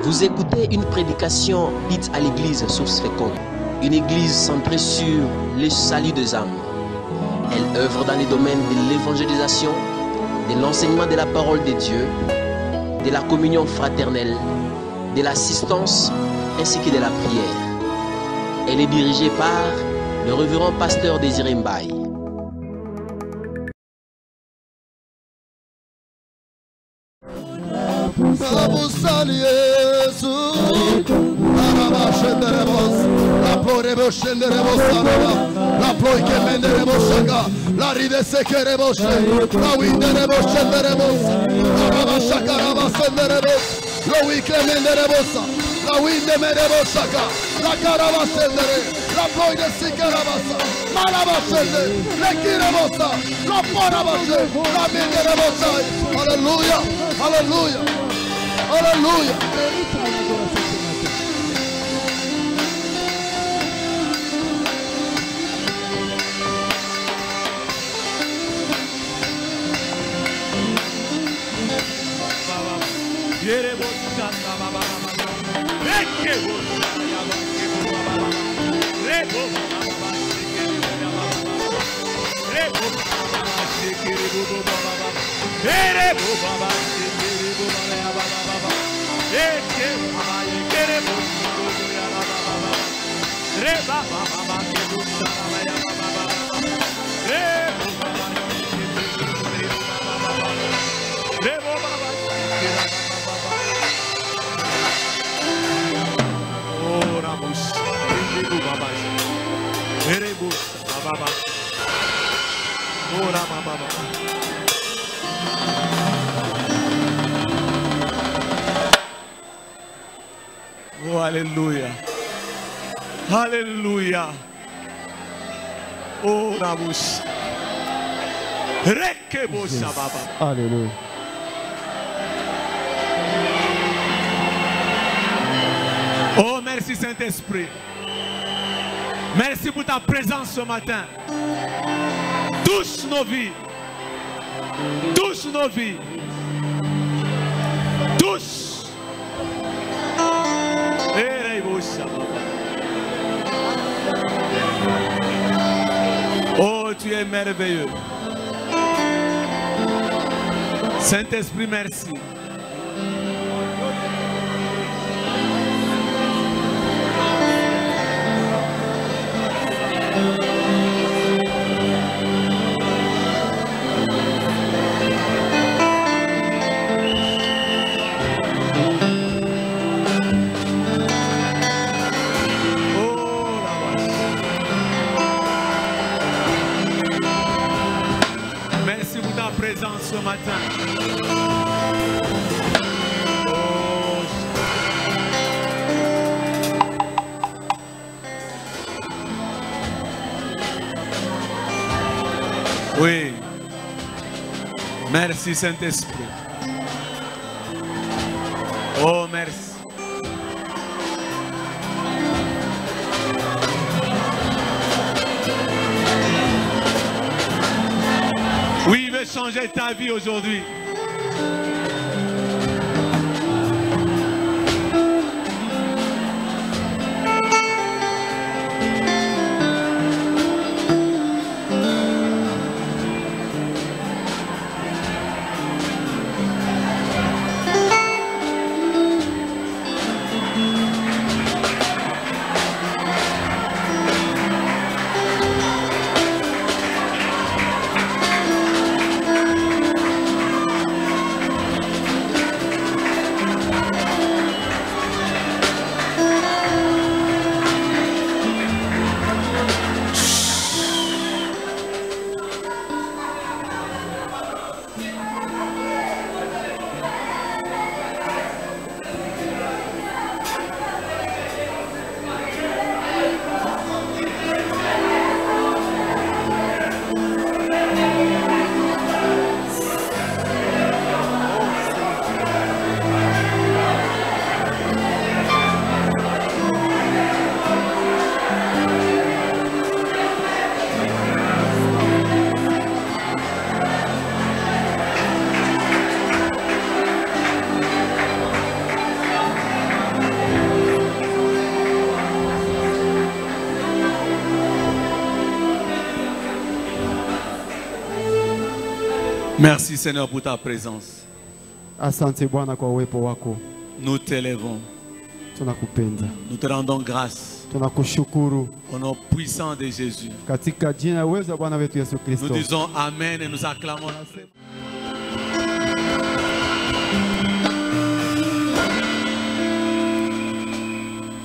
Vous écoutez une prédication dite à l'église Source Féconde, une église centrée sur le salut des âmes. Elle œuvre dans les domaines de l'évangélisation, de l'enseignement de la parole de Dieu, de la communion fraternelle, de l'assistance ainsi que de la prière. Elle est dirigée par le révérend pasteur Désiré Mbaye. La winde merebo shaka, la karaba sendere, la ploide sikarabasa, malaba sende, le kirebosa, la porabase, la minderebosa. Alléluia, alléluia, alléluia. Oh, alléluia. Alléluia. Oh, Ramus. Alléluia. Oh, merci Saint-Esprit. Merci pour ta présence ce matin. Touche nos vies. Touche nos vies. Touche. Oh, tu es merveilleux. Saint-Esprit, merci. Ce matin. Oui. Merci Saint-Esprit. Oh, merci. Oui, il veut changer ta vie aujourd'hui. Merci Seigneur pour ta présence. Asante Bwana kwa uwepo wako. Nous t'élèvons. Tunakupenda. Nous te rendons grâce. Tunakushukuru Au nom puissant de Jésus. katika jina la uwezo wa Bwana wetu Yesu Kristo. Nous disons Amen et nous acclamons.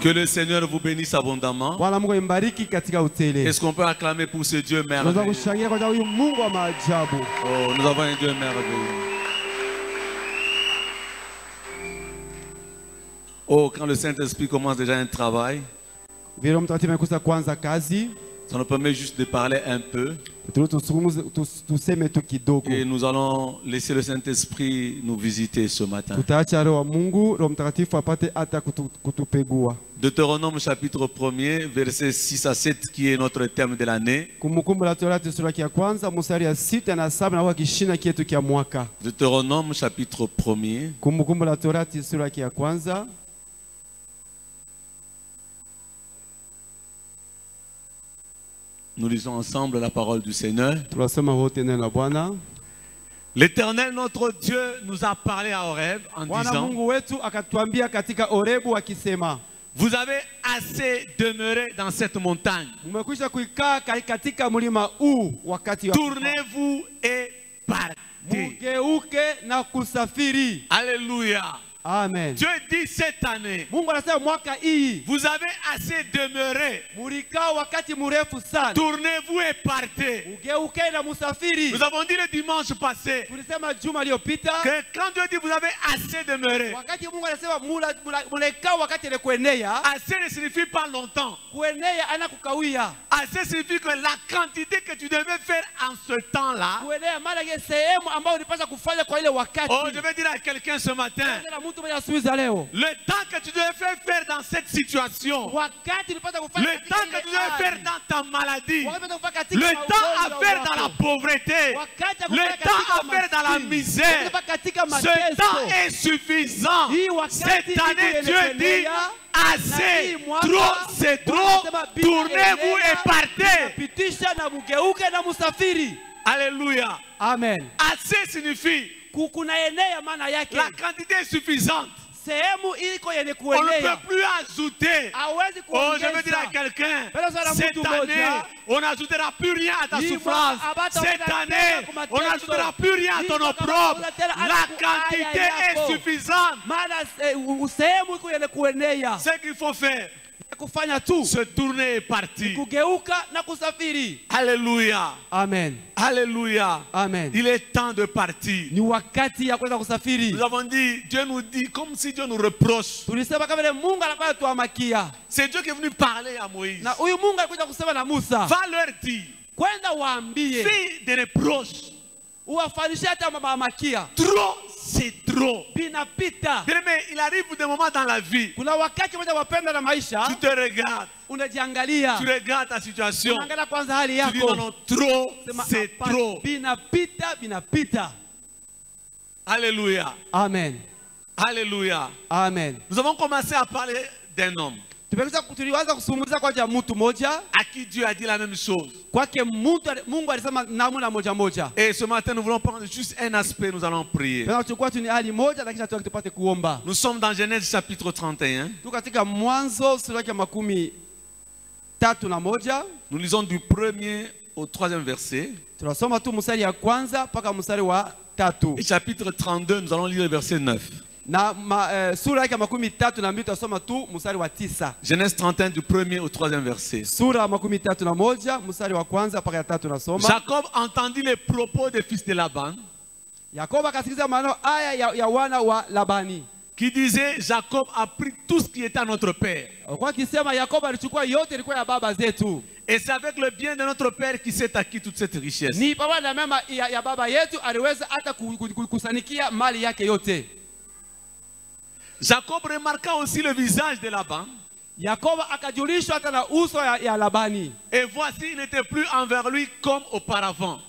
Que le Seigneur vous bénisse abondamment. Bwana Mungu imbariki katika utele. Est-ce qu'on peut acclamer pour ce Dieu Tunaweza merveilleux? kushangilia kwa huyu Mungu wa maajabu. Oh, nous avons un Dieu merveilleux. Oh, quand le Saint-Esprit commence déjà un travail, Vile Mtakatifu amekusa kwanza kazi, ça nous permet juste de parler un peu. Tuseme tu kidogo. Et nous allons laisser le Saint-Esprit nous visiter ce matin. Tutaacha Roho wa Mungu, Roho Mtakatifu apate hata kutupegua. Deutéronome chapitre 1er, versets 6 à 7, qui est notre thème de l'année. Kumbukumbu la Torati sura ya kwanza mstari ya 6 na 7 na kwa kishina kietu kia mwaka. Deutéronome chapitre 1er. Kumbukumbu la Torati sura ya kwanza. Nous lisons ensemble la parole du Seigneur. Tunasoma wote neno la Bwana. L'Éternel, notre Dieu, nous a parlé à Horeb en Bwana disant: Mungu wetu akatuambia katika Horebu akisema, vous avez assez demeuré dans cette montagne. mmekwisha kuikaa katika mlima huu wakati wa Tournez-vous et partez. mugeuke na kusafiri. Alléluia. Amen. Dieu dit cette année, Mungu anasema mwaka hii vous avez assez demeuré. mulikaa wakati mrefu sana. Tournez-vous et partez. Mugeuke na musafiri. Nous avons dit le dimanche passé Tulisema juma iliyopita que quand Dieu dit vous avez assez demeuré, wakati Mungu anasema mulikaa wakati ile kuenea, assez ne signifie pas longtemps. kuenea ana kukawia. Assez signifie que la quantité que tu devais faire en ce temps-là. Kuenea maana ile sehemu ambayo ulipaswa kufanya kwa ile wakati. Oh, je vais dire à quelqu'un ce matin, le temps que tu devais faire dans cette situation, le temps que tu devais faire dans ta maladie, le temps à faire dans la pauvreté, le temps à faire dans la misère, ce temps est suffisant. Cette année, Dieu dit: assez, trop, c'est trop, tournez-vous et partez. Alléluia. Amen. Assez signifie la quantité est suffisante. On ne peut plus ajouter. Oh, je veux dire à quelqu'un, cette année, on n'ajoutera plus rien à ta souffrance. Cette année, on n'ajoutera plus rien à ton opprobre. La quantité est suffisante. Ce qu'il faut faire, se tourner et partir. Alléluia. Amen. Alléluia. Amen. Il est temps de partir. Ni wakati ya kwenda kusafiri. Nous avons dit, Dieu nous dit, comme si Dieu nous reproche. Tulisema kama vile Mungu anakuwa tuamakia. C'est Dieu qui est venu parler à Moïse. Na huyu Mungu alikuja kusema na Musa. Va leur dire. Kwenda waambie. Fais des reproches. Uwafanishe hata mamakia. Trop, c'est trop. Binapita. Mais il arrive des moments dans la vie. Kuna wakati moja wapenda na maisha. Tu te regardes. Unajiangalia. Tu regardes ta situation. Unaangalia kwanza hali yako. Tu dis non, trop, c'est trop. Binapita, binapita. Alléluia. Amen. Alléluia. Amen. Nous avons commencé à parler d'un homme. Tulianza kusumuliza kwa mtu moja à qui Dieu a dit la même chose. Kwake Mungu alisema namna moja moja. Et ce matin nous voulons prendre juste un aspect, nous allons prier. Nous sommes dans Genèse chapitre 31. Nous lisons du 1er au 3e verset. Et chapitre 32, nous allons lire le verset 9. Genèse 31 du 1er au 3e verset. Jacob entendit les propos des fils de Laban qui disait: Jacob a pris tout ce qui était à notre père. Et c'est avec le bien de notre père qui s'est acquis toute cette richesse. Jacob remarqua aussi le visage de Laban. Et voici, il n'était plus envers lui comme auparavant.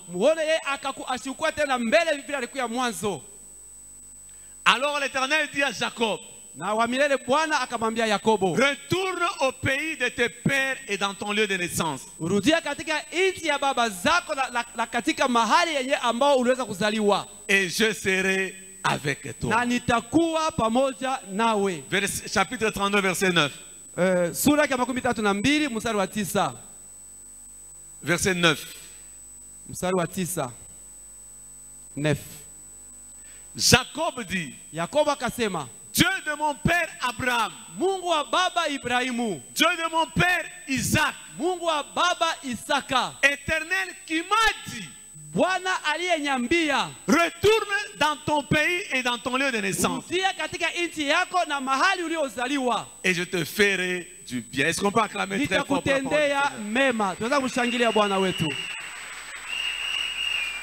Alors l'Éternel dit à Jacob: Na wa milele Bwana akamwambia Yakobo, retourne au pays de tes pères et dans ton lieu de naissance. Rudia katika nchi ya baba zako na katika mahali yenye ambao uliweza kuzaliwa. Et je serai avec toi. Na nitakuwa pamoja nawe. Chapitre 32 verset 9. Sura ya 32 mstari wa 9. Verset 9. Mstari wa 9. 9. Jacob dit, Yakobo akasema, Dieu de mon père Abraham, Mungu wa baba Ibrahimu, Dieu de mon père Isaac, Mungu wa baba Isaka, Éternel qui m'a dit, Bwana aliyenyambia, retourne dans ton pays et dans ton lieu de naissance. Rudia katika nchi yako na mahali uliozaliwa. Et je te ferai du bien. Est-ce qu'on peut acclamer très fort pour la parole du Nitakutendea Seigneur? mema. Tunaweza kumshangilia Bwana wetu.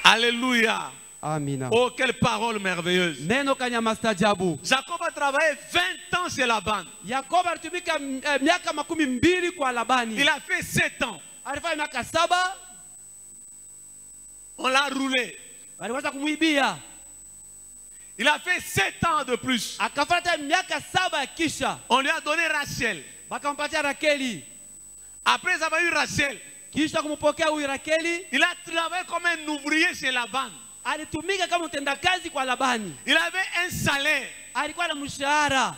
Alléluia. Amina. Oh, quelle parole merveilleuse. Neno kanyamastajabu. Jacob a travaillé 20 ans chez Laban. Yakobo alitumika miaka 12 kwa Labani. Il a fait 7 ans. Alifanya miaka 7. On l'a roulé. Waliweza kumuibia. Il a fait 7 ans de plus. Akafuata miaka 7 kisha. On lui a donné Rachel. Wakampatia Rakeli. Après avoir eu Rachel, Kisha kumpokea huyu Rakeli, il a travaillé comme un ouvrier chez Laban. alitumika kama mtendakazi kwa Labani. Il avait un salaire. Alikuwa na mshahara.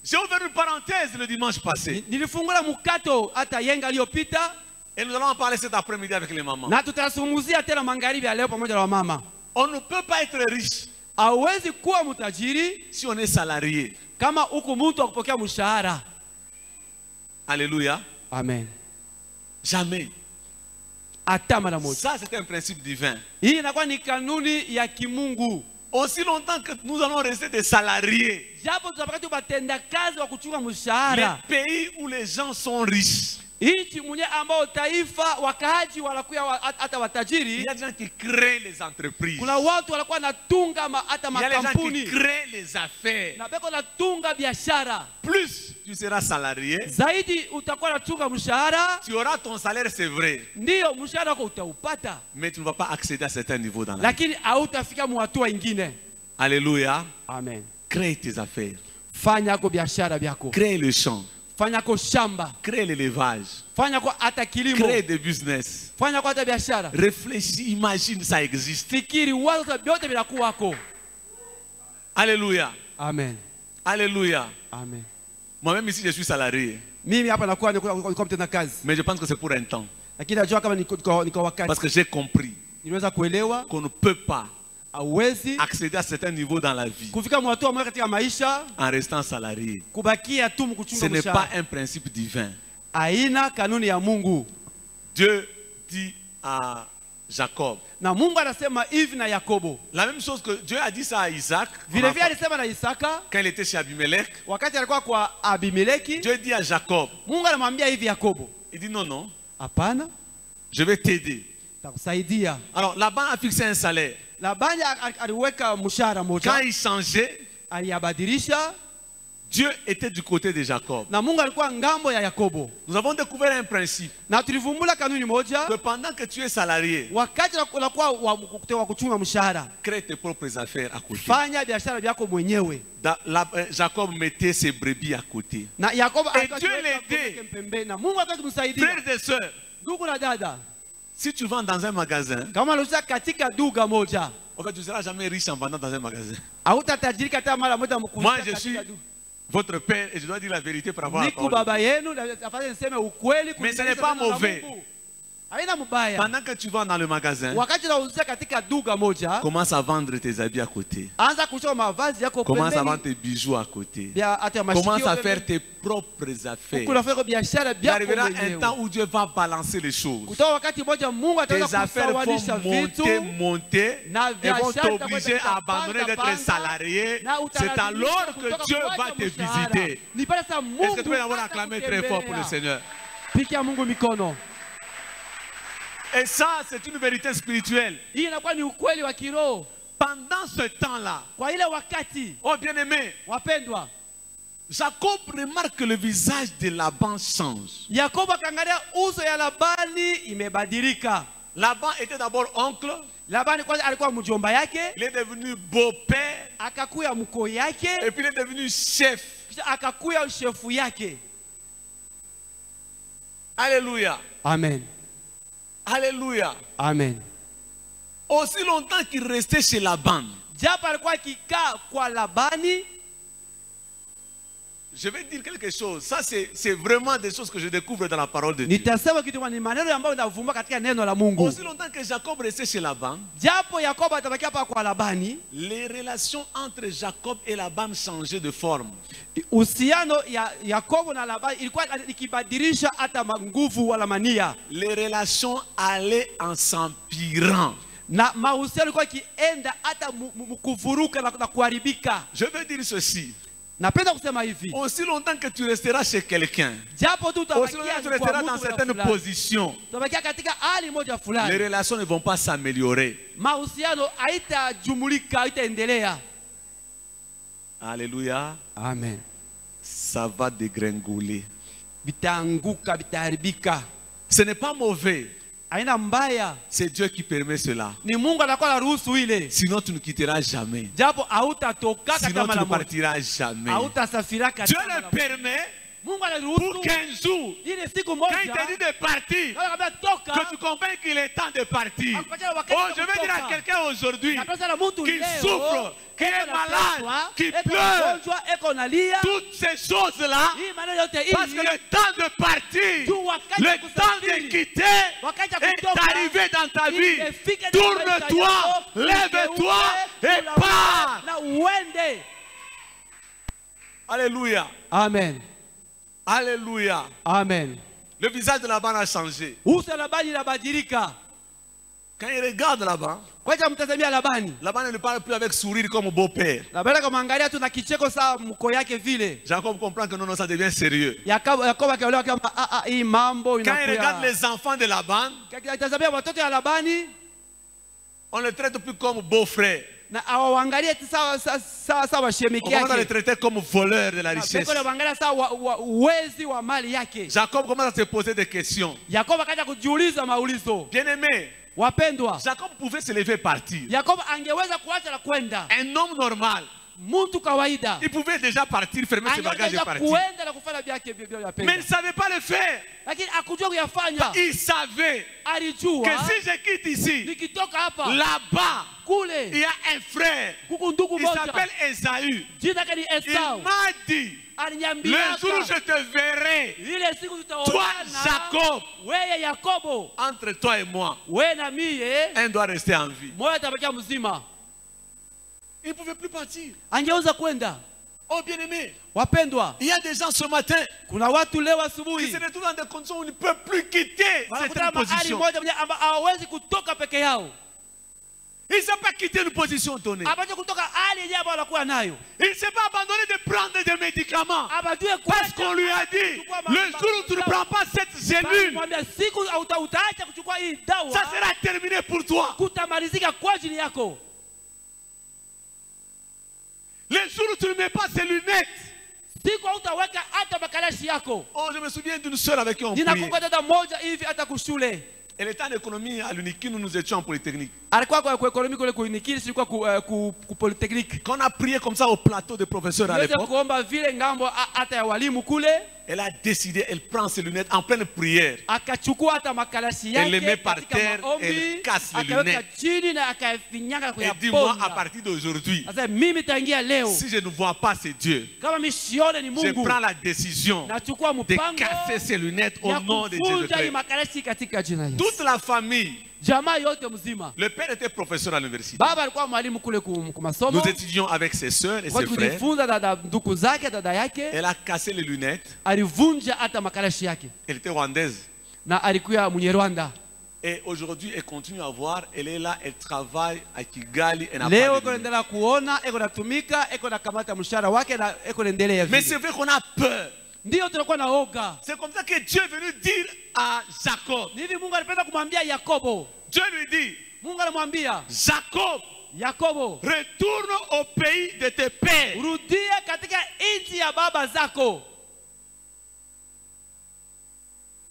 J'ai ouvert une parenthèse le dimanche passé. Nilifungula mkato hata yenga iliyopita. Et nous allons en parler cet après-midi avec les mamans. Na tutasungumzia tena magharibi ya leo pamoja na wamama. On ne peut pas être riche Hauwezi kuwa mtajiri si on est salarié. kama uko mtu wa kupokea mshahara. Alléluia. Amen. Jamais. Hata mara moja. Ça, c'est un principe divin. Hii inakuwa ni kanuni ya kimungu. Aussi longtemps que nous allons rester des salariés, Japo tutapata tu batendakazi wa kuchunga les mshahara. pays où les gens sont riches, Nchi mwenye ambao taifa wakaaji wanakuwa hata il watajiri. y a des gens qui créent les entreprises. Kuna watu wanakuwa natunga hata Il y a des gens qui makampuni. créent les affaires. Na beko natunga biashara. Plus tu seras salarié, Zaidi utakuwa natunga mshahara. tu auras ton salaire, c'est vrai, Ndio mshahara wako utaupata. mais tu ne vas pas accéder à certains niveaux dans la vie. Lakini hautafika hatua ingine. Alléluia. Amen. Crée tes affaires. Fanya kwa biashara byako. Crée le champ. Fanya kwa shamba. Crée l'élevage. Fanya kwa hata kilimo. Crée des business. Fanya kwa hata biashara. Réfléchis, imagine, ça existe. Fikiri wazo vyote vinakuwako. Alléluia. Amen. Alléluia. Amen. Moi-même ici, je suis salarié. Mimi hapa nakuwa niko mtenda kazi. Mais je pense que c'est pour un temps. Lakini najua kama niko wakati. Parce que j'ai compris Niweza kuelewa qu'on ne peut pas hauwezi accéder à certains niveaux dans la vie kufika hatua moja katika maisha en restant salarié. kubakia tu Ce mkuchunga n'est pas mshahara. un principe divin. Aina kanuni ya Mungu. Dieu dit à Jacob Na Mungu anasema hivi na Yakobo. la même chose que Dieu a dit ça à Isaac Vile vile alisema na Isaka quand il était chez Abimelech. wakati alikuwa kwa Abimeleki. Dieu dit à Jacob, Mungu anamwambia hivi Yakobo. il dit non, non, Hapana, je vais t'aider. takusaidia. Alors Laban a fixé un salaire. Labani aliweka mshahara Quand moja, il changeait, aliyabadilisha Dieu était du côté de Jacob. na Mungu alikuwa ngambo ya Yakobo. Nous avons découvert un principe Na tulivumbula kanuni moja, que pendant que tu es salarié, wakati unakuwa wa kuchunga mshahara, crée tes propres affaires à côté. fanya biashara yako mwenyewe. Jacob mettait ses brebis à côté. Na Yakobo Et Dieu l'aidait. pembeni, na Mungu akatumsaidia. Frères et sœurs, Ndugu na dada, si tu vends dans un magasin, kama unauza katika duka moja, en fait, tu ne seras jamais riche en vendant dans un magasin. hautatajirika hata mara moja Moi, mkuuza je suis katika duka. votre père et je dois dire la vérité par rapport à la Niku parole. baba yenu, na afadhali niseme ukweli. Mais ce n'est pas mauvais. Haina mbaya. Pendant que tu vas dans le magasin, Wakati unauzia katika duka moja, commence à vendre tes habits à côté. anza kuchoma mavazi yako Commence à vendre pembeni. tes bijoux à côté. Bia hata mashikio. Commence à faire tes propres affaires. Unafanya biashara Il byako arrivera un mwenyewe. temps où Dieu va balancer les choses. Kutoka wakati mmoja Mungu Tes ataweza affaires kusawanisha vont vitu. monter Na et vont biashara t'obliger à abandonner d'être salarié. C'est alors que Dieu va te visiter. Est-ce que tu peux d'abord acclamer très fort pour le Seigneur? Pikia Mungu mikono. Et ça, c'est une vérité spirituelle. Hii inakuwa ni ukweli wa kiroho. Pendant ce temps-là, Kwa ile wakati, oh bien-aimé, wapendwa, Jacob remarque que le visage de Laban change. Yakobo akaangalia uso ya Labani imebadilika. Laban était d'abord oncle. Labani kwanza alikuwa mjomba yake. Il est devenu beau-père. Akakuya mko yake. Et puis il est devenu chef. Kisha akakuya shefu yake. Alléluia. Amen. Alléluia. Amen. Aussi longtemps qu'il restait chez Laban. Japo alikuwa akikaa kwa Labani. Je vais dire quelque chose. Ça, c'est vraiment des choses que je découvre dans la parole de Dieu. Nitasema kitu kwa ni maneno ambayo ninavumba katika neno la Mungu. Aussi longtemps que Jacob restait chez Laban, Japo Yakobo atabakia hapa kwa Labani, les relations entre Jacob et Laban changeaient de forme. uhusiano ya Yakobo na Labani ilikuwa ikibadilisha hata nguvu wala mania. Les relations allaient en s'empirant. Na mahusiano ilikuwa ikienda hata kuvuruka na kuharibika. Je veux dire ceci. Napenda kusema hivi. Aussi longtemps que tu resteras chez quelqu'un, Japo tu aussi longtemps que tu resteras dans certaines positions, utabakia katika hali moja fulani. les relations ne vont pas s'améliorer. Mahusiano haitajumulika, haitaendelea. Alléluia. Amen. Ça va dégringoler. Bitaanguka, bitaharibika. Ce n'est pas mauvais. Haina mbaya. C'est Dieu qui permet cela. Ni Mungu anakuwa anaruhusu ile. Sinon tu ne quitteras jamais. Japo hautatoka Sinon kama tu la ne partiras jamais. hautasafira Dieu kama le permet Mungu pour anaruhusu 15 jours. ile siku Quand moja. il te dit de partir, Anakuambia toka. que tu comprends qu'il est temps de partir. Akupatia wakati Oh, wa je veux dire à kutoka. quelqu'un aujourd'hui Napesa na mtu qui leo, souffre, qui eko est na malade, pesa, qui eko pleure, mgonjwa, eko nalia. toutes ces choses-là, Hii maneno yote parce que le temps de partir, Tu wakati wa le temps de kusafiri, quitter wakati wa est kutoka, arrivé dans ta vie. imefika katika maisha Tourne-toi, yako, lève-toi ugeuke, et pars. na uende. Alléluia. Amen. Alléluia. Amen. Le visage de Laban a changé. Uso la Labani inabadilika. Quand il regarde Laban, Kwacha mtazamia Labani. Laban ne parle plus avec sourire comme beau-père. Labani kumwangalia tu na kicheko saa mko yake vile. Jacob comprend que non, ça devient sérieux. Yakobo akaelewa kama hii mambo Quand il regarde inakuwa. les enfants de Laban, Akitazamia watoto ya Labani on ne les traite plus comme beaux-frères. na awaangalie sawa shemiki On commence à les yake. traiter comme voleurs de la richesse. Beko waangalia sawa uwezi wa mali yake. Jacob commence à se poser des questions. Yakobo akaja kujiuliza maulizo. Bien-aimé, Wapendwa, Jacob pouvait se lever et partir. Yakobo angeweza kuacha na kwenda. Un homme normal, Mtu kawaida. il pouvait déjà partir, fermer ses bagages et Angeweza partir. kuenda na kufanya vyake vya Mais il penda. ne savait pas le faire. Lakini akujua kuyafanya. Il savait Alijua que si je quitte ici, nikitoka hapa là-bas, il kule y a un frère. kuku ndugu Il moja s'appelle Esaü. jina yake ni Il Esau. m'a dit, Aliniambia le jour où je te verrai, ile siku toi, tutaonana Jacob, wewe Yakobo entre toi et moi, wewe na mie un doit rester en vie. moyo atabakia mzima. Il ne pouvait plus partir. Angeweza kwenda. Oh bien-aimé, Wapendwa, il y a des gens ce matin kuna watu leo qui asubuhi se retrouvent dans des conditions où ils ne peuvent plus quitter wanakutana certaines mahali positions. moja ambao hawawezi kutoka peke yao. Il ne sait pas quitter une position donnée. Abaje kutoka hali yenyewe ambayo anakuwa nayo. Il ne s'est pas abandonné de prendre des médicaments. Abajue Parce qu'on lui a dit, le jour où tu ne prends pas cette cellule, mwambia siku utaacha kuchukua hii dawa ça sera terminé pour toi. kutamalizika kwa ajili yako. Le jour où tu ne mets pas ces lunettes. Siku hautaweka hata makalashi yako. Oh, je me souviens d'une soeur avec qui on priait. Ninakumbuka dada moja hivi hata kushule. Elle était en économie à l'UNIKI, nous étions en Polytechnique. Alikuwa kwa ekonomi kule kuinikiri silikuwa ku polytechnique. Quand on a prié comme ça au plateau de professeurs à Niweze l'époque, kuomba vile ngambo hata ya walimu kule. elle a décidé, elle prend ses lunettes en pleine prière. Akachukua hata makalashi Elle les met yake par katika terre, maombi, elle casse les akaweka lunettes. chini na akafinyanga Et dis-moi, à kuyaponda. partir d'aujourd'hui, Sasa mimi tangia leo si je ne vois pas ces dieux, kama misione ni je Mungu prends la décision nachukua de mpango casser ces lunettes au ya nom de kuvunja hii Jésus-Christ. makalashi katika jina Yesu. Toute la famille, Jamaa yote mzima. le père était professeur à l'université. Baba alikuwa mwalimu kule kumasomo. Nous étudions avec ses soeurs et Kwa ses frères. kujifunza dada ndugu zake dada yake. Elle a cassé les lunettes. Alivunja hata makalashi yake. Elle était rwandaise. Na alikuwa Mnyarwanda. Et aujourd'hui, elle continue à voir. Elle est là, elle travaille à Kigali. Elle n'a Leo pas eko de lunettes. naendelea kuona, eko natumika, eko nakamata mshahara wake na eko naendelea Mais vile. c'est vrai qu'on a peur. Ndio tunakuwa na oga. C'est comme ça que Dieu est venu dire à Jacob. Hivi Mungu alipenda kumwambia Yakobo. Dieu lui dit, Mungu anamwambia Jacob, Yakobo, retourne au pays de tes pères. rudia katika nchi ya baba zako.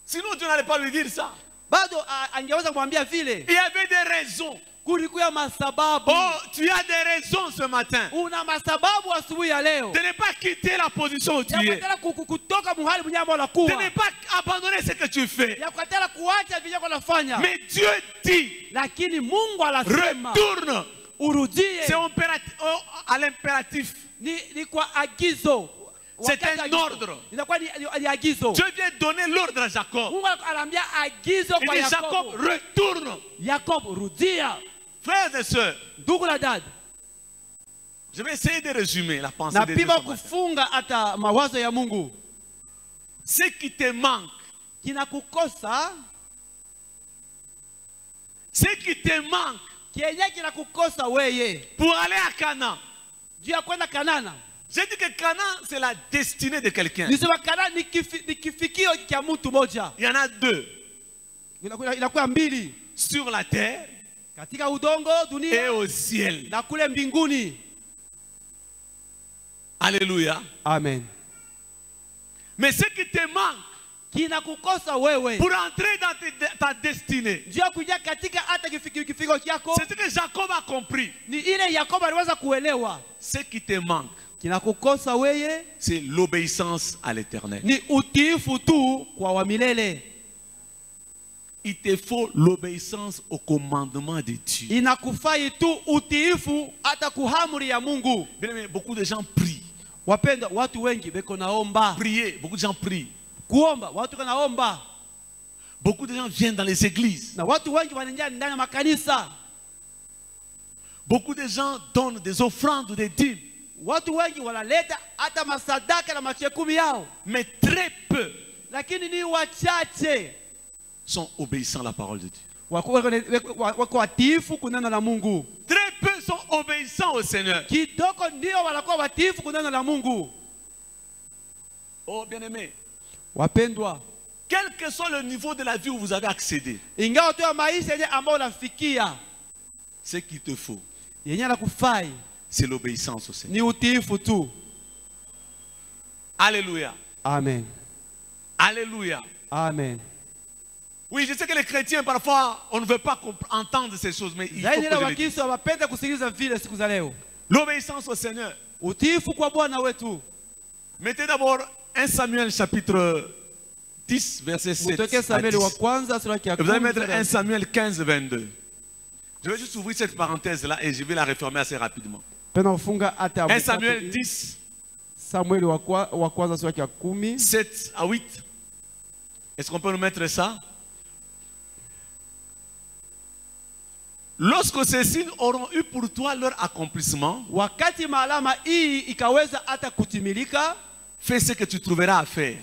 Sinon, Dieu n'allait pas lui dire ça. bado angeweza kumwambia vile. Il y avait des raisons. Kulikuwa masababu. Oh, tu as des raisons ce matin. Una masababu asubuhi ya leo. De ne pas quitter la position où tu es. Kutoka mahali mnyama unakuwa. De ne pas abandonner ce que tu fais. Ya kukatala kuacha vile unafanya. Mais Dieu dit, lakini Mungu anasema, retourne. Urudie. C'est à l'impératif. Ni kwa agizo. C'est un ordre. Dieu vient donner l'ordre à Jacob. Il dit Jacob, retourne. Jacob, rudia. Frères et sœurs, je vais essayer de résumer la pensée de Dieu. Ce qui te manque, ce qui te manque pour aller à Canaan. J'ai dit que Canaan, c'est la destinée de quelqu'un. Il y en a deux. Sur la terre et au ciel. Alléluia. Amen. Mais ce qui te manque pour entrer dans ta destinée, c'est ce que Jacob a compris. Ce qui te manque, c'est l'obéissance à l'Éternel. Il te faut l'obéissance au commandement de Dieu. Bien aimé, beaucoup de gens prient. Prier, beaucoup de gens prient. Beaucoup de gens viennent dans les églises. Beaucoup de gens donnent des offrandes ou des dîmes. Mais très peu sont obéissants à la parole de Dieu. Très peu sont obéissants au Seigneur. Oh bien-aimé, quel que soit le niveau de la vie où vous avez accédé, ce qu'il te faut, c'est l'obéissance au Seigneur. Alléluia. Amen. Alléluia. Amen. Oui, je sais que les chrétiens, parfois, on ne veut pas entendre ces choses, mais il faut que je le dise. L'obéissance au Seigneur. Mettez d'abord 1 Samuel chapitre 10, verset 7 à 10. Vous allez mettre 1 Samuel 15, 22. Je vais juste ouvrir cette parenthèse-là et je vais la refermer assez rapidement. 1 Samuel 10, 7 à 8. Est-ce qu'on peut nous mettre ça? Lorsque ces signes auront eu pour toi leur accomplissement, fais ce que tu trouveras à faire.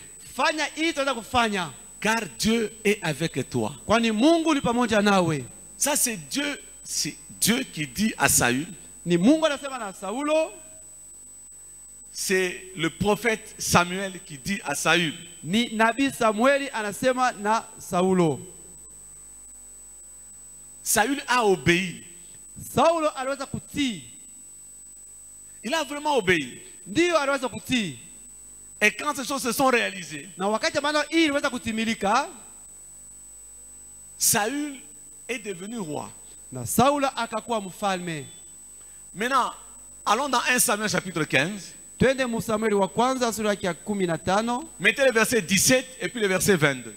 Car Dieu est avec toi. Ça c'est Dieu qui dit à Saül. C'est le prophète Samuel qui dit à Saül. Saül a obéi. Il a vraiment obéi. Et quand ces choses se sont réalisées, Saül est devenu roi. Maintenant, allons dans 1 Samuel chapitre 15. Mettez le verset 17 et puis le verset 22.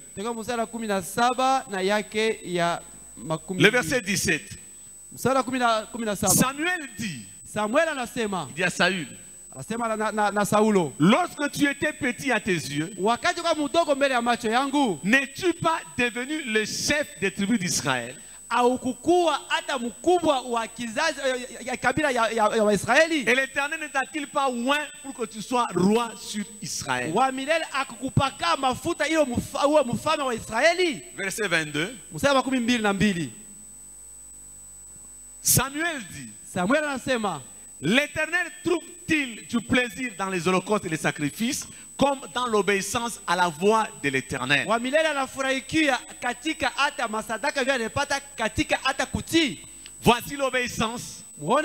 Le verset 17. Samuel dit, il dit à Saül, lorsque tu étais petit à tes yeux, n'es-tu pas devenu le chef des tribus d'Israël? Et l'Éternel ne t'a-t-il pas oint pour que tu sois roi sur Israël? Verset 22. Samuel dit, l'Éternel trouve-t-il du plaisir dans les holocaustes et les sacrifices comme dans l'obéissance à la voix de l'Éternel? Voici l'obéissance vaut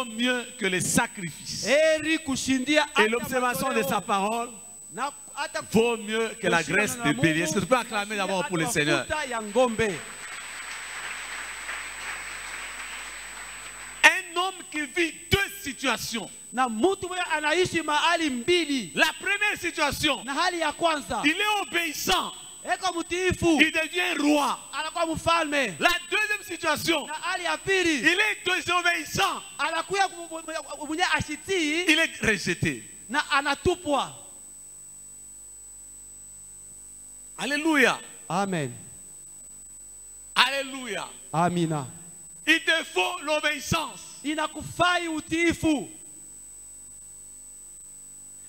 mieux que les sacrifices. Et l'observation de sa parole vaut mieux que la graisse de bélier. Est-ce que tu peux acclamer d'abord pour le Seigneur? Un homme qui vit deux situations. La première situation, il est obéissant. Il devient roi. La deuxième situation, il est désobéissant. Il est rejeté. Alléluia. Amen. Alléluia. Amina. Il te faut l'obéissance.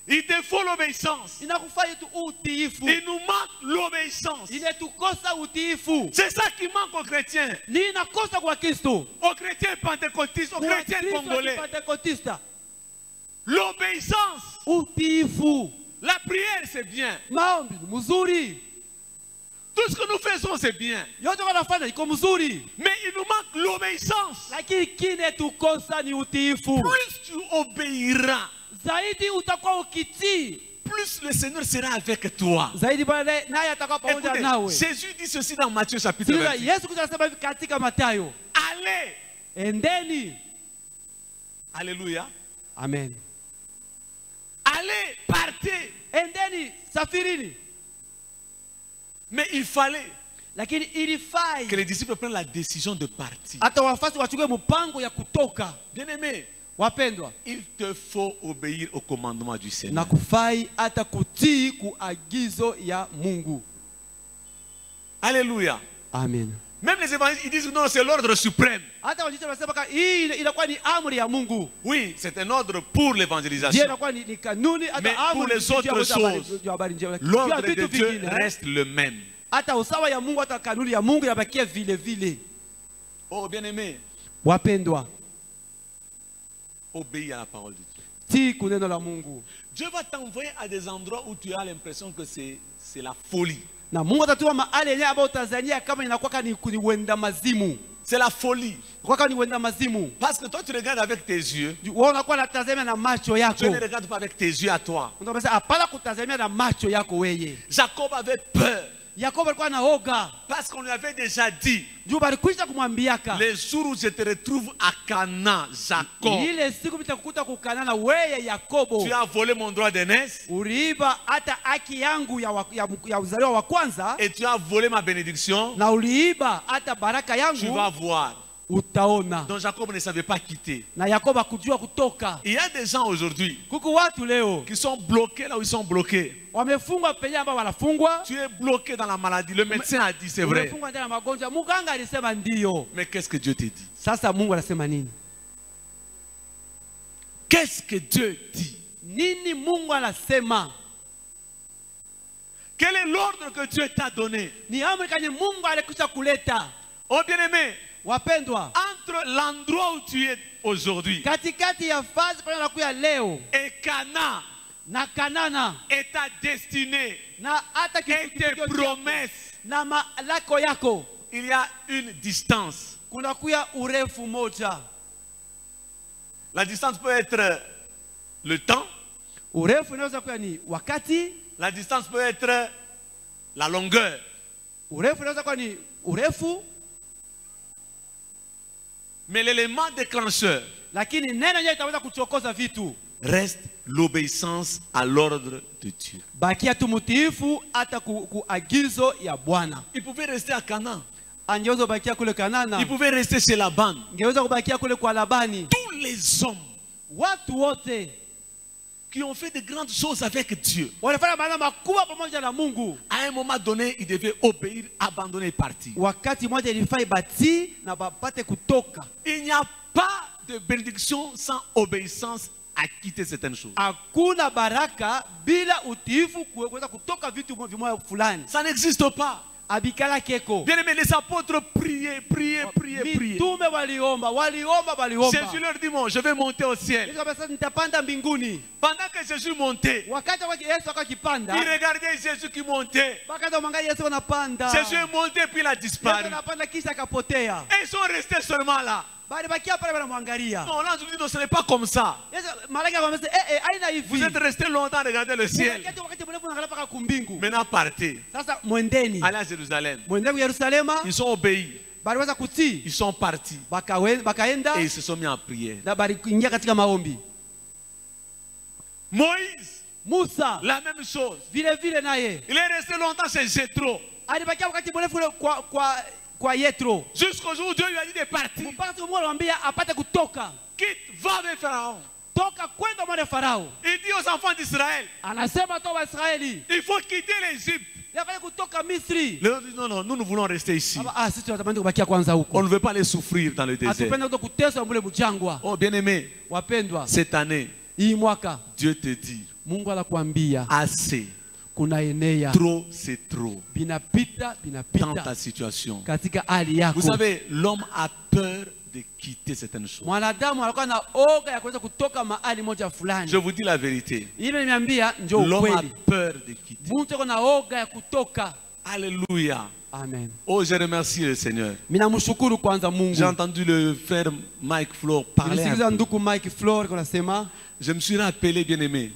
Il te faut l'obéissance. Il nous manque l'obéissance. C'est ça qui manque aux chrétiens. Aux chrétiens pentecôtistes, aux chrétiens congolais. L'obéissance. La prière, c'est bien. Tout ce que nous faisons, c'est bien. Mais il nous manque l'obéissance. Plus tu obéiras, plus le Seigneur sera avec toi. Écoutez, Jésus dit ceci dans Matthieu chapitre 28. Allez. Alléluia. Amen. Allez, partez. Mais il fallait que les disciples prennent la décision de partir. Bien aimé, il te faut obéir au commandement du Seigneur. Alléluia. Amen. Même les évangiles, ils disent non, c'est l'ordre suprême. Oui, c'est un ordre pour l'évangélisation. Mais pour les autres choses, l'ordre de Dieu reste le même. Oh, bien aimé, obéis à la parole de Dieu. Dieu va t'envoyer à des endroits où tu as l'impression que c'est la folie. C'est la folie. Parce que toi tu regardes avec tes yeux. Tu ne regardes pas avec tes yeux à toi. Jacob avait peur. Parce qu'on lui avait déjà dit, les jours où je te retrouve à Canaan, Jacob, tu as volé mon droit d'aînesse et tu as volé ma bénédiction. Tu vas voir. Donc Jacob ne savait pas quitter. Il y a des gens aujourd'hui qui sont bloqués là où ils sont bloqués. Tu es bloqué dans la maladie. Le médecin a dit c'est vrai. Mais qu'est-ce que Dieu te dit? Qu'est-ce que Dieu dit? Quel est l'ordre que Dieu t'a donné? Oh bien-aimé, entre l'endroit où tu es aujourd'hui et Canaan et ta destinée et tes promesses, il y a une distance. La distance peut être le temps. La distance peut être la longueur. Mais l'élément déclencheur reste l'obéissance à l'ordre de Dieu. Il pouvait rester à Canaan. Il pouvait rester chez Laban. Tous les hommes qui ont fait de grandes choses avec Dieu, à un moment donné, ils devaient obéir, abandonner et partir. Il n'y a pas de bénédiction sans obéissance à quitter certaines choses. Ça n'existe pas. Bien aimé, les apôtres priaient. Jésus leur dit, bon, je vais monter au ciel. Pendant que Jésus montait, il regardait Jésus qui montait. Jésus est monté puis il a disparu. Et ils sont restés seulement là. Non, là, je vous dis, non, ce n'est pas comme ça. Vous êtes resté longtemps à regarder le ciel. Maintenant, partez. Allez à Jérusalem. Ils sont obéis. Ils sont partis. Et ils se sont mis en prière. Moïse, Musa, la même chose. il Il est resté longtemps chez Jéthro. Jusqu'au jour où Dieu lui a dit de partir. Quitte, va avec Pharaon. Il dit aux enfants d'Israël, il faut quitter l'Égypte. Les autres disent, non, non, nous voulons rester ici. On ne veut pas les souffrir dans le désert. Oh, bien-aimé, cette année, Dieu te dit, assez. Trop, c'est trop. Dans ta situation. Vous savez, l'homme a peur de quitter certaines choses. Je vous dis la vérité. L'homme a peur de quitter. Alléluia. Amen. Oh, je remercie le Seigneur. J'ai entendu le frère Mike Flore parler. Je me suis rappelé, bien aimé.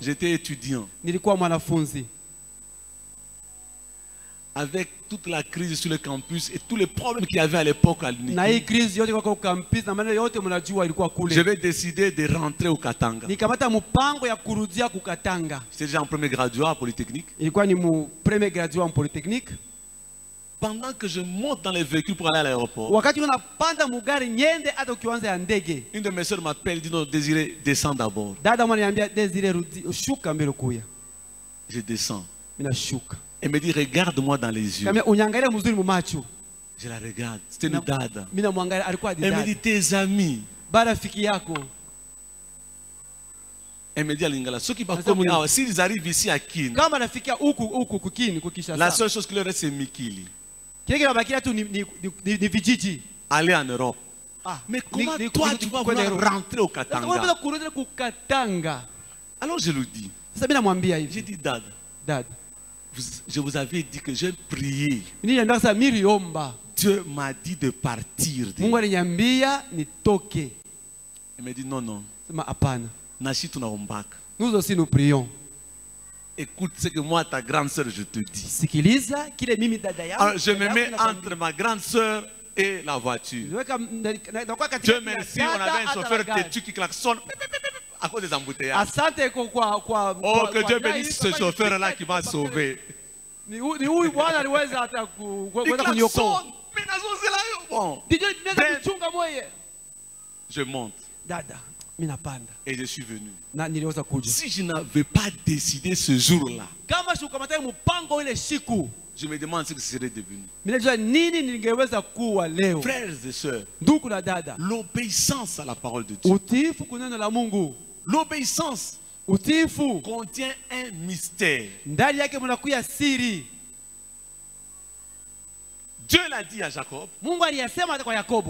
J'étais étudiant. Avec toute la crise sur le campus et tous les problèmes qu'il y avait à l'époque à l'UNIC, j'avais décidé de rentrer au Katanga. J'étais déjà en premier graduat à Polytechnique. Pendant que je monte dans les véhicules pour aller à l'aéroport, une de mes soeurs m'appelle et dit non, Désiré, descends d'abord. Je descends. Elle me dit, regarde-moi dans les yeux. Je la regarde. C'était une dada. Elle me dit, tes amis. Elle me dit à Lingala, ceux qui s'ils arrivent ici à Kin, la seule chose qui leur reste, c'est Mikili. Aller en Europe. Mais comment toi, tu vas vouloir rentrer au Katanga? Alors je lui dis, j'ai dit, Dad, je vous avais dit que j'ai prié. Dieu m'a dit de partir. Elle me dit non. Nous aussi nous prions. Écoute ce que moi, ta grande soeur, je te dis. Alors je me mets entre ma grande soeur et la voiture. Dieu merci, on avait un chauffeur têtu qui klaxonne à cause des embouteillages. Oh, que Dieu bénisse ce chauffeur-là qui m'a sauvé. Il klaxonne. Bon. Je monte. Et je suis venu. Si je n'avais pas décidé ce jour-là, je me demande ce que ce serait devenu. Frères et sœurs, l'obéissance à la parole de Dieu, l'obéissance contient un mystère. Dieu l'a dit à Jacob.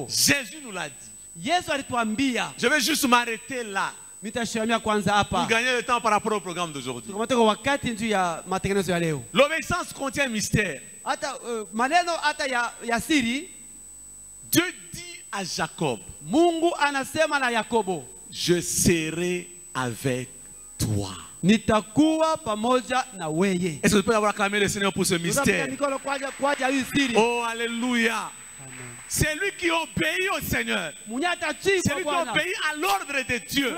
Jésus nous l'a dit. Je vais juste m'arrêter là pour gagner le temps par rapport au programme d'aujourd'hui. L'obéissance contient un mystère. Dieu dit à Jacob, je serai avec toi. Est-ce que je peux avoir acclamé le Seigneur pour ce mystère? Oh, alléluia. C'est lui qui obéit au Seigneur. C'est lui qui obéit à l'ordre de Dieu.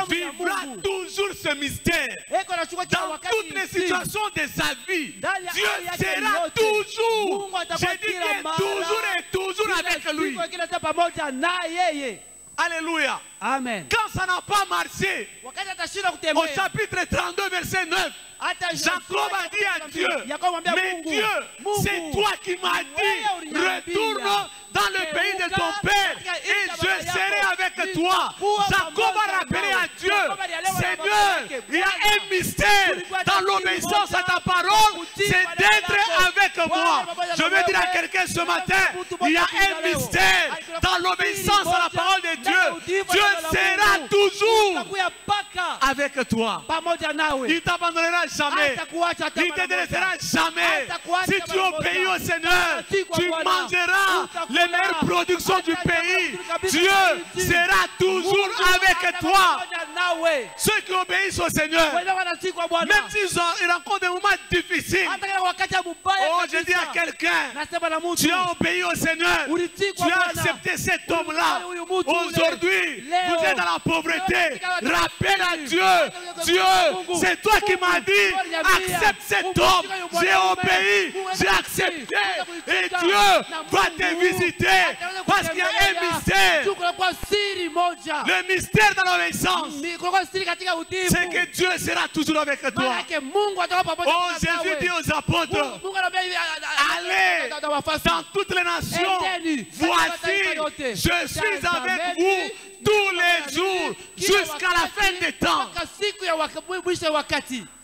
Vivra toujours ce mystère. Dans toutes les situations de sa vie, Dieu sera toujours, je dis bien toujours et toujours avec lui. Alléluia. Amen. Quand ça n'a pas marché, au chapitre 32, verset 9, Jacob a dit à Dieu, mais Dieu, c'est toi qui m'as dit, retourne dans le pays de ton père et je serai avec toi. Jacob a rappelé à Dieu, Seigneur, il y a un mystère dans l'obéissance à ta parole, c'est d'être avec moi. Je veux dire à quelqu'un ce matin, il y a un mystère dans l'obéissance à la parole de Dieu. Dieu sera toujours avec toi. Il ne t'abandonnera jamais. Il ne te délaissera jamais. Si tu obéis au Seigneur, tu mangeras les meilleures productions du pays. Dieu sera toujours avec toi. Ceux qui obéissent au Seigneur, même s'ils rencontrent des moments difficiles, oh, je dis à quelqu'un, tu as obéi au Seigneur, tu as accepté cet homme-là. Aujourd'hui, vous êtes dans la pauvreté. Rappelle à Dieu, Dieu, c'est toi qui m'as dit, accepte cet homme. J'ai obéi, j'ai accepté. Et Dieu va te visiter parce qu'il y a un mystère. Le mystère de l'obéissance, c'est que Dieu sera toujours avec toi. Oh, Jésus dit aux apôtres, allez dans toutes les nations. Voici, je suis avec vous tous les jours jusqu'à la fin des temps.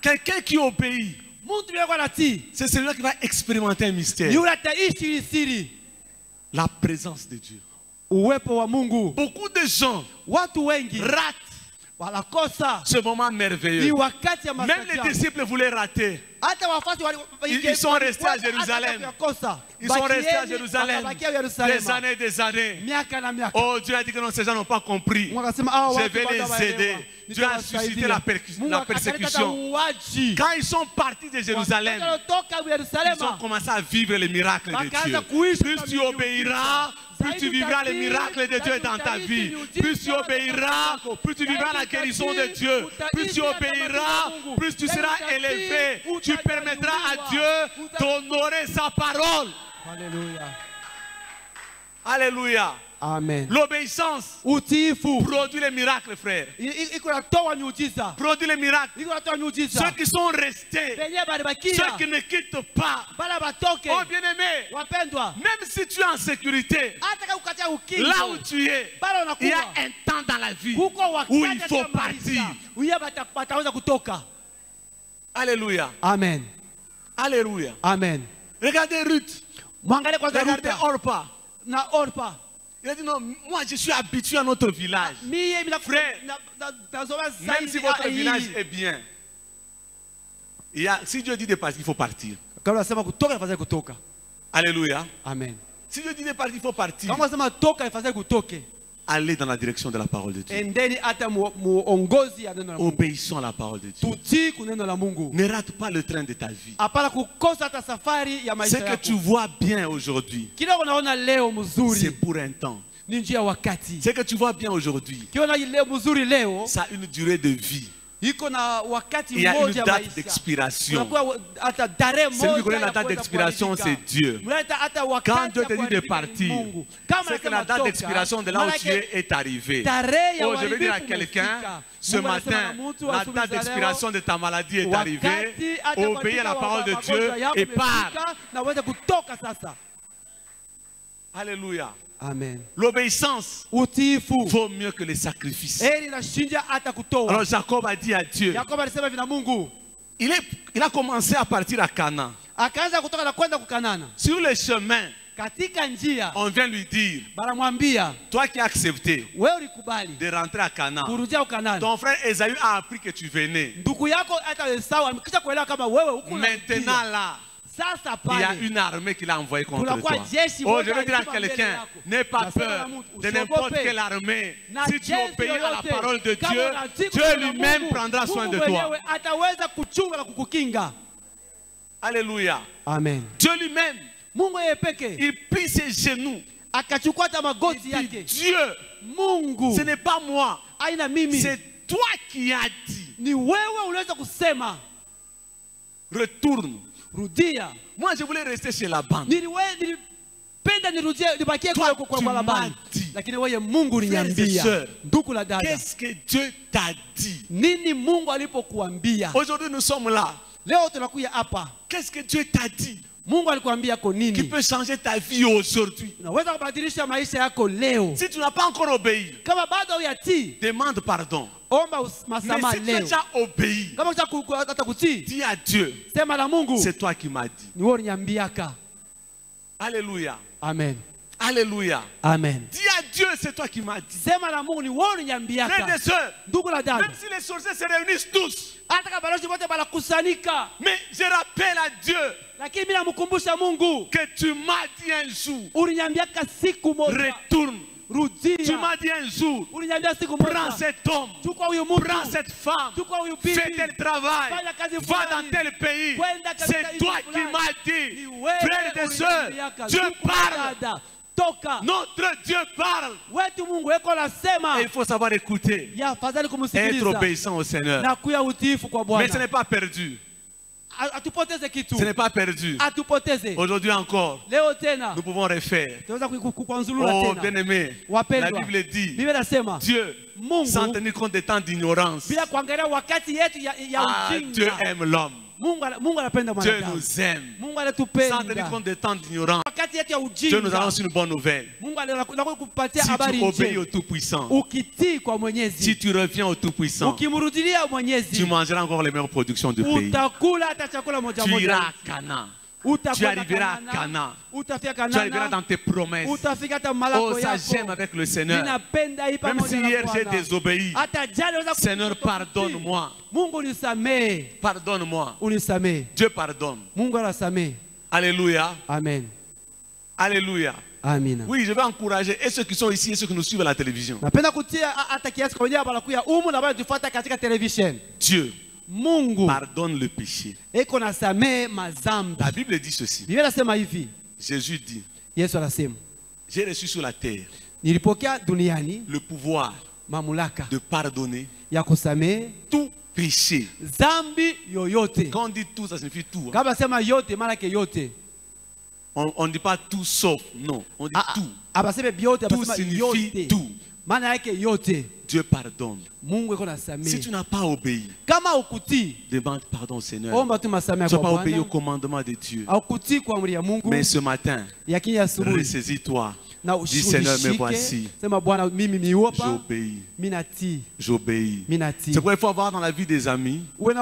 Quelqu'un qui obéit, c'est celui qui va expérimenter un mystère. La présence de Dieu. Beaucoup de gens ratent ce moment merveilleux. Même les disciples voulaient rater. Ils sont restés à Jérusalem. Ils sont restés à Jérusalem des années et des années. Oh, Dieu a dit que non, ces gens n'ont pas compris. Je vais les aider. Dieu a suscité la persécution. Quand ils sont partis de Jérusalem, ils ont commencé à vivre les miracles de Dieu. Plus tu obéiras, plus tu vivras les miracles de Dieu dans ta vie. Plus tu obéiras, plus tu vivras la guérison de Dieu. Plus tu obéiras, plus tu seras élevé. Tu permettras à Dieu d'honorer sa parole. Alléluia. Alléluia. Amen. L'obéissance produit les miracles, frère. Produit les miracles. Ceux qui sont restés, ceux qui ne quittent pas. Oh bien-aimé, même si tu es en sécurité, là où tu es, il y a un temps dans la vie où il faut partir. Alléluia. Amen. Alléluia. Amen. Regardez Ruth. Regardez Orpa. Il a dit non, moi je suis habitué à notre village. Frère, même si votre village est bien, si Dieu dit de partir, il faut partir. Alléluia. Amen. Si Dieu dit de partir, il faut partir. Allez dans la direction de la parole de Dieu. Obéissons à la parole de Dieu. Ne rate pas le train de ta vie. Ce que tu vois bien aujourd'hui, c'est pour un temps. Ce que tu vois bien aujourd'hui, ça a une durée de vie. Il y a une date d'expiration. Celui qui connaît la date d'expiration, c'est Dieu. Quand Dieu te dit de partir, c'est que la date d'expiration de là où tu es est arrivée. Oh, je veux dire à quelqu'un, ce matin, la date d'expiration de ta maladie est arrivée. Obéis à la parole de Dieu et pars. Alléluia. Amen. L'obéissance vaut mieux que les sacrifices. Alors Jacob a dit à Dieu, il a commencé à partir à Canaan. Sur le chemin, on vient lui dire, toi qui as accepté de rentrer à Canaan, ton frère Esaü a appris que tu venais. Maintenant là, il y a une armée qui l'a envoyée contre toi. Oh, je veux dire à quelqu'un, n'aie pas peur de n'importe quelle armée. Si tu obéis à la parole de Dieu, Dieu lui-même prendra soin de toi. Alléluia. Amen. Dieu lui-même, il plie ses genoux. Il dit, Dieu, ce n'est pas moi, c'est toi qui as dit. Retourne. Moi je voulais rester chez la bande. Qu'est-ce que Dieu t'a dit? Aujourd'hui nous sommes là. Qu'est-ce que Dieu t'a dit qui peut changer ta vie aujourd'hui? Si tu n'as pas encore obéi, demande pardon. Mais si tu as déjà obéi, dis à Dieu, c'est toi qui m'as dit. Alléluia. Amen. Alléluia. Amen. Dis à Dieu, c'est toi qui m'as dit. Sema na Mungu ni wewe uniambiaka. Frères et sœurs, Ndugu na dada. même si les sorciers se réunissent tous, Hata kama balozi wote banakusanyika. mais je rappelle à Dieu Lakini mimi namkumbusha Mungu. que tu m'as dit un jour, Uniambiaka siku moja. retourne. Rudia. Tu m'as dit un jour, Uniambia siku moja. prends cet homme, Chukua huyu mtu. prends cette femme, Chukua huyu bibi. fais tel travail, Fanya kazi va fulani. dans tel pays. Kwenda katika C'est nchi toi qui fulani. m'as dit. Ni wewe Frères et sœurs, uniambiaka. Dieu Ndugu na parle. dada. Toka. Notre Dieu parle. Wetu Mungu eko nasema. Et il faut savoir écouter. Ya afadhali Être kumsikiliza. obéissant au Seigneur. Na kuya utiifu kwa Mais ce Bwana. n'est pas perdu. Atupoteze kitu. Ce n'est pas perdu. Atupoteze. Aujourd'hui encore, Leo tena. nous pouvons refaire. Tunaweza kuanzulula Oh, tena. bien-aimé, la Wapendwa. Bible dit, Biblia inasema Dieu, Mungu sans tenir compte des temps d'ignorance, bila kuangalia wakati yetu ya Dieu ujinga. aime l'homme. Mungu anapenda Dieu mwanadamu. nous aime. Mungu Sans tenir anatupenda. compte des temps d'ignorance, Wakati yetu ya Dieu nous ujinga. annonce une bonne nouvelle. Mungu anakuja kupatia Si habari tu obéis au njema. Tout-Puissant, Ukitii kwa Mwenyezi. si tu reviens au Tout-Puissant, Ukimrudilia tu Mwenyezi. mangeras encore les meilleures productions du pays. Utakula hata chakula moja Tu moja. iras à Cana. Tu Utakwenda arriveras à Kanana. Cana. Utafika Tu arriveras Kanana. dans tes promesses. Utafika hata Oh, malako ça yako. j'aime avec le Seigneur. Ninapenda hii Même pamoja si na hier j'ai Bwana. désobéi, Hata jana naweza Seigneur, kukutii. pardonne-moi. Mungu unisamee. Pardonne-moi. Unisamee. Dieu pardonne. Mungu anasamee. Alléluia. Amen. Alléluia. Amina. Oui, je vais encourager et ceux qui sont ici et ceux qui nous suivent à la télévision. Napenda kutia hata kiasi kwa wenyewe banakuya umu na bado tufuata katika television. Dieu Mungu pardonne le péché. eko nasamee mazambi. La Bible dit ceci. Biblia inasema hivi. Jésus dit, Yesu anasema, j'ai reçu sur la terre nilipokea duniani le pouvoir mamlaka de pardonner ya kusamee tout péché. zambi yoyote. Quand on dit tout, ça signifie tout. Hein. Kama sema yote maana ke yote. On ne dit pas tout sauf, non. On dit tout. Abaseme biote Tout abasema signifie yote. tout. Maana yake yote. Dieu pardonne. Mungu eko Si nasamee. tu n'as pas obéi, Kama ukutii, demande pardon au Seigneur. omba tu masamea Tu n'as kwa pas obéi au Bwana. commandement de Dieu. Au kutii kwa amri ya Mungu. Mais ce matin, Yakini asubuhi. ressaisis-toi. Na Dis Seigneur, me voici. ushike. Sema Bwana mimi miuopa. J'obéis. Mimi natii. J'obéis. Mimi natii. C'est pourquoi il faut avoir dans la vie des amis Uwe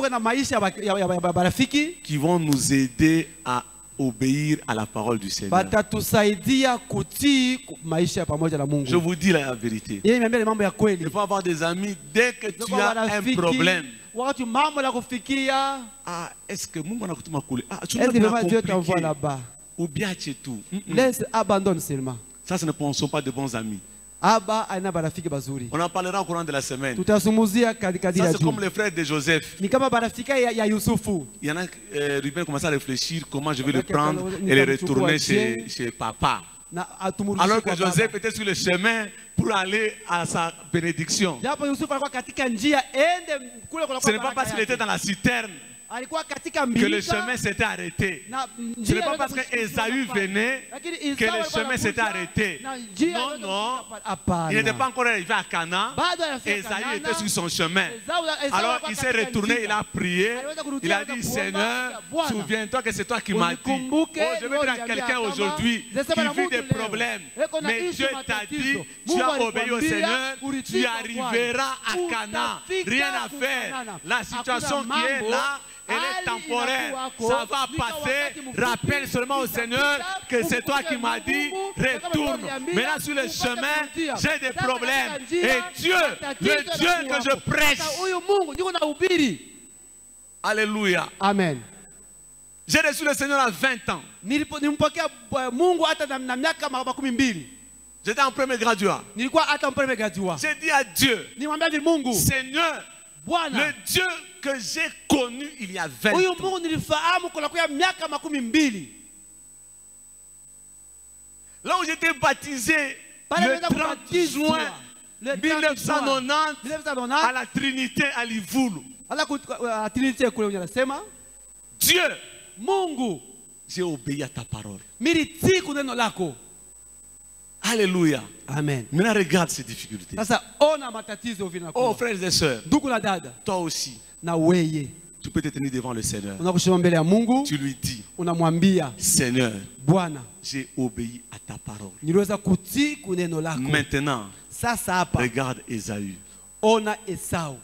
na maisha ya barafiki. qui vont nous aider à obéir à la parole du Seigneur. Batatusaidia kutii maisha pamoja na Mungu. Je vous dis la vérité. Yeye niambia mambo ya kweli. Il faut avoir des amis dès que tu Kwa as un marafiki, problème. wakati mambo la kufikia, Ah, est-ce que Mungu anakutuma kule? Ah, tu est-ce que l'as vraiment Dieu t'envoie compliqué. là-bas? Ou bien c'est tout. Laisse, abandonne seulement. Ça, ce ne sont pas de bons amis. Aba aina barafiki bazuri. On en parlera au courant de la semaine. Tutazungumzia kadiri Ça, ya c'est comme juu. les frères de Joseph. Ni kama barafiki ya Yusufu. Il y en a, Ruben commence à réfléchir comment je vais le Ok, prendre alors, et le nitamchukua retourner je. chez papa. Na atumurudishe Alors kwa que baba. Joseph était sur le chemin pour aller à sa bénédiction. Japo Yusufu alikuwa katika njia ende kule kwa Ce n'est pas parce qu'il était dans la citerne alikuwa katika que mbili. le chemin s'était arrêté. Ce n'est pas parce que Ésaü venait que le chemin s'était arrêté. Non, non. Il n'était pas encore arrivé à Canaan. Ésaü était sur son chemin. Alors il s'est retourné, il a prié. Il a dit, Seigneur, souviens-toi que c'est toi qui m'as dit. Oh, je vais dire à quelqu'un aujourd'hui qui vit des problèmes. Mais Dieu t'a dit, tu as obéi au Seigneur, tu arriveras à Canaan. Rien à faire. La situation qui est là, elle est temporaire, ça va passer. Rappelle seulement au Seigneur que c'est toi qui m'as dit, retourne. Maintenant sur le chemin, j'ai des problèmes. Et Dieu, le Dieu que je prêche, alléluia. Amen. J'ai reçu le Seigneur à 20 ans. Nilimpokea Mungu hata na miaka 12. J'étais en premier graduat. Nilikuwa hata premier graduat. J'ai dit à Dieu, Nimwambia Mungu, Seigneur, Bwana, le Dieu que j'ai connu il y a 20 huyu ans. Mungu nilifahamu kwa miaka 12. Là où j'étais baptisé le 30 juin 1990 à la Trinité à Livoulou. Dieu, Mungu, j'ai obéi à ta parole. militii kuneno lako. Alléluia. Amen. Maintenant regarde ces difficultés. Sasa ona matatizo vinakuwa. Oh frères et sœurs, Ndugu na dada, toi aussi, na weye tu peux te tenir devant le Seigneur. unakushima mbele ya Mungu, Tu lui dis, unamwambia Seigneur, Bwana, j'ai obéi à ta parole. niliweza kutii kuneno lako. Maintenant, Sasa hapa regarde Ésaü. ona Esau.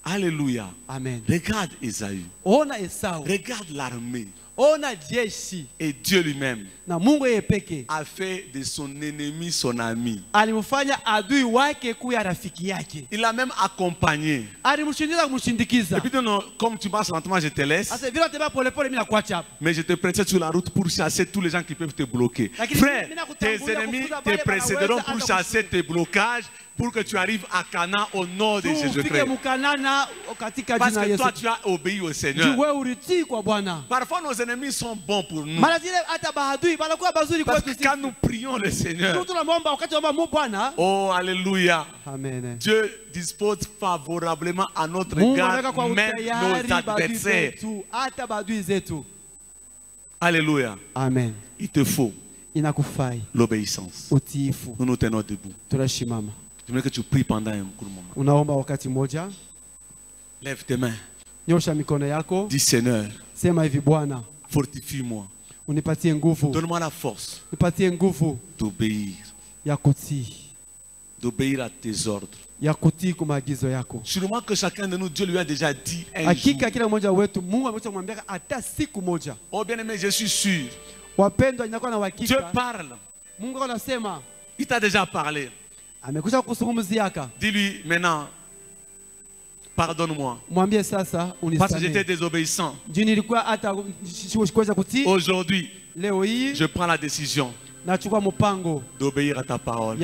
Alléluia. Amen. Regarde Esaü. Ona Esau. Regarde l'armée. Ona jeshi. Et Dieu lui-même Na Mungu yeye peke a fait de son ennemi son ami. alimfanya adui wake kuwa rafiki yake. Il l'a même accompagné. Alimshindikiza kumshindikiza. Et puis non, comme tu passes lentement, je te laisse. Asa vile teba pole pole mimi nakuacha hapo. Mais je te prêtais sur la route pour chasser tous les gens qui peuvent te bloquer. Frère, tes ennemis te précéderont pour chasser tes blocages, pour que tu arrives à Canaan au nom de Jésus-Christ. Parce que toi, tu as obéi au Seigneur. Parfois, nos ennemis sont bons pour nous. Parce que quand nous prions le Seigneur, oh, alléluia, Amen. Dieu dispose favorablement à notre égard, même nos adversaires. Alléluia. Amen. Il te faut l'obéissance. Nous nous tenons debout. J'aimerais que tu pries pendant un court moment. Lève tes mains. Dis Seigneur, fortifie-moi. Donne-moi la force d'obéir. D'obéir à tes ordres. Sûrement que chacun de nous, Dieu lui a déjà dit un jour. Oh bien-aimé, je suis sûr. Dieu parle. Il t'a déjà parlé. Dis-lui maintenant, pardonne-moi. Parce que j'étais désobéissant. Aujourd'hui, je prends la décision d'obéir à ta parole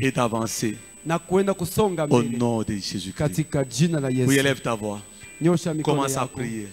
et d'avancer au nom de Jésus-Christ. Oui, élève ta voix. Commence à prier.